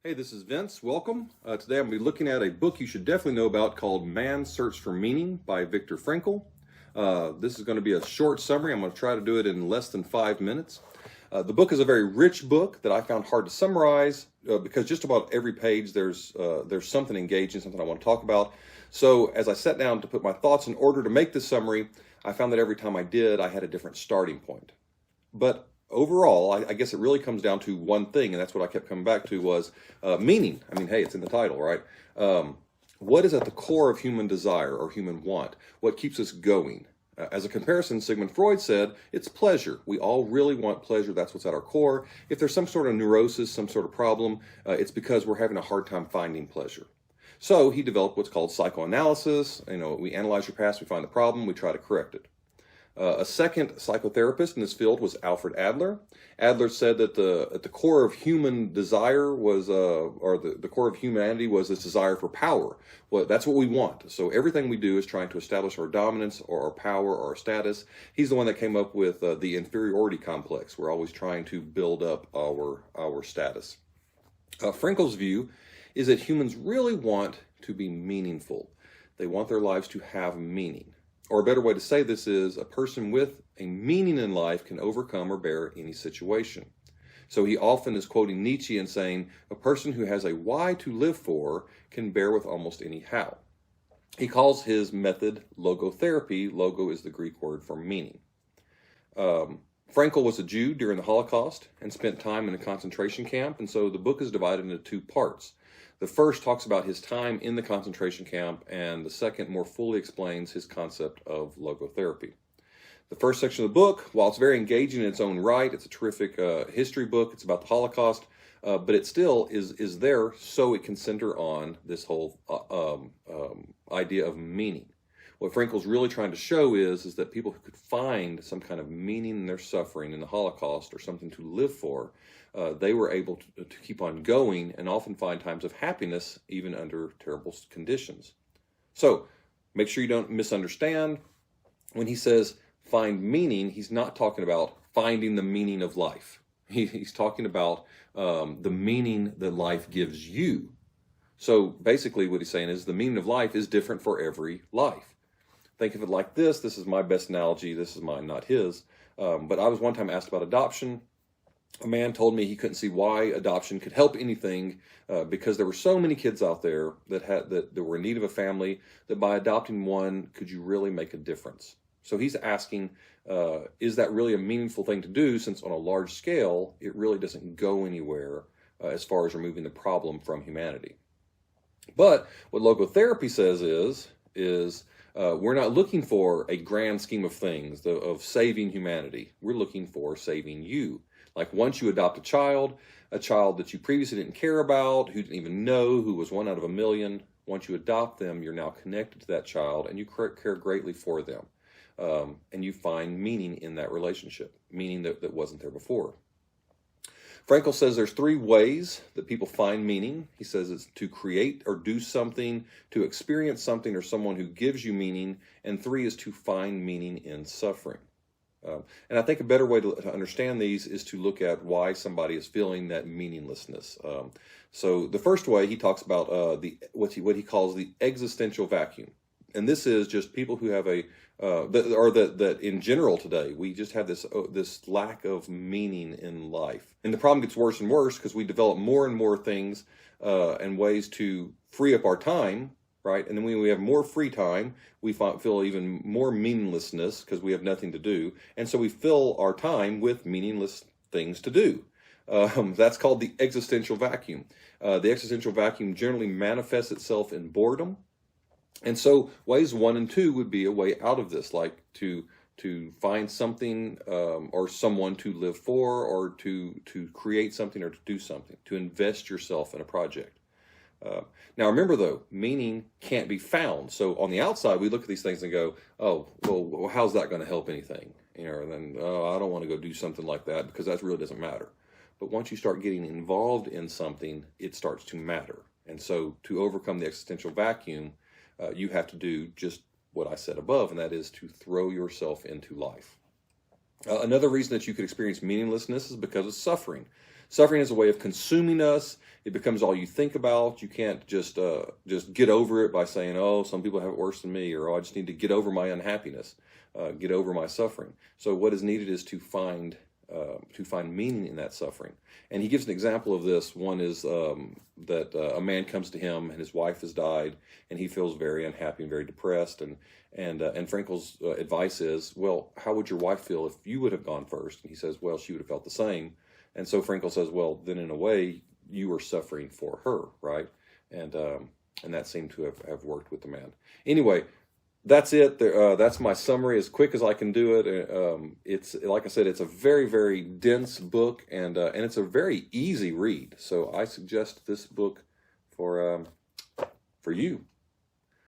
Hey, this is Vince. Welcome. Today I'm going to be looking at a book you should definitely know about called Man's Search for Meaning by Viktor Frankl. This is going to be a short summary. I'm going to try to do it in less than 5 minutes. The book is a very rich book that I found hard to summarize because just about every page there's something engaging, something I want to talk about. So as I sat down to put my thoughts in order to make this summary, I found that every time I did, I had a different starting point. But overall, I guess it really comes down to one thing, and that's what I kept coming back to was meaning. I mean, hey, it's in the title, right? What is at the core of human desire or human want? What keeps us going? As a comparison, Sigmund Freud said, it's pleasure. We all really want pleasure. That's what's at our core. If there's some sort of neurosis, some sort of problem, it's because we're having a hard time finding pleasure. So he developed what's called psychoanalysis. We analyze your past, we find the problem, we try to correct it. A second psychotherapist in this field was Alfred Adler. Adler said that at the core of human desire was, the core of humanity was this desire for power. Well, that's what we want. So everything we do is trying to establish our dominance or our power or our status. He's the one that came up with the inferiority complex. We're always trying to build up our status. Frankl's view is that humans really want to be meaningful. They want their lives to have meaning. Or a better way to say this is a person with a meaning in life can overcome or bear any situation. So he often is quoting Nietzsche and saying, a person who has a why to live for can bear with almost any how. He calls his method logotherapy. Logo is the Greek word for meaning. Frankl was a Jew during the Holocaust and spent time in a concentration camp, and so the book is divided into two parts. The first talks about his time in the concentration camp, and the second more fully explains his concept of logotherapy. The first section of the book, while it's very engaging in its own right, it's a terrific history book, it's about the Holocaust, but it still is there so it can center on this whole idea of meaning. What Frankl's really trying to show is that people who could find some kind of meaning in their suffering in the Holocaust or something to live for, they were able to keep on going and often find times of happiness even under terrible conditions. So make sure you don't misunderstand. When he says find meaning, he's not talking about finding the meaning of life. He's talking about the meaning that life gives you. So basically what he's saying is the meaning of life is different for every life. Think of it like this. This is my best analogy. This is mine, not his. But I was one time asked about adoption. A man told me he couldn't see why adoption could help anything because there were so many kids out there that were in need of a family that by adopting one, could you really make a difference? So he's asking, is that really a meaningful thing to do since on a large scale, it really doesn't go anywhere as far as removing the problem from humanity. But what logotherapy says is we're not looking for a grand scheme of things, of saving humanity. We're looking for saving you. Like once you adopt a child that you previously didn't care about, who didn't even know, who was one out of a million, once you adopt them, you're now connected to that child and you care greatly for them. And you find meaning in that relationship, meaning that wasn't there before. Frankl says there's 3 ways that people find meaning. He says it's to create or do something, to experience something or someone who gives you meaning, and 3 is to find meaning in suffering. And I think a better way to understand these is to look at why somebody is feeling that meaninglessness. So the first way he talks about what he calls the existential vacuum, and this is just people who have that in general today we just have this lack of meaning in life, and the problem gets worse and worse because we develop more and more things and ways to free up our time. Right, and then when we have more free time, we feel even more meaninglessness because we have nothing to do, and so we fill our time with meaningless things to do. That's called the existential vacuum. The existential vacuum generally manifests itself in boredom, and so ways 1 and 2 would be a way out of this, like to find something or someone to live for, or to create something or to do something, to invest yourself in a project. Now remember though, meaning can't be found. So on the outside, we look at these things and go, oh, well, how's that going to help anything? And then, I don't want to go do something like that because that really doesn't matter. But once you start getting involved in something, it starts to matter. And so to overcome the existential vacuum, you have to do just what I said above, and that is to throw yourself into life. Another reason that you could experience meaninglessness is because of suffering. Suffering is a way of consuming us. It becomes all you think about. You can't just get over it by saying, "Oh, some people have it worse than me," or "Oh, I just need to get over my unhappiness, get over my suffering." So what is needed is to find meaning in that suffering. And he gives an example of this. One is that a man comes to him and his wife has died, and he feels very unhappy and very depressed. And Frankl's advice is, well, how would your wife feel if you would have gone first? And he says, well, she would have felt the same. And so Frankl says, well, then in a way, you are suffering for her, right? And that seemed to have worked with the man. Anyway, that's it. That's my summary, as quick as I can do it. It's, like I said, it's a very, very dense book, and it's a very easy read. So I suggest this book for you.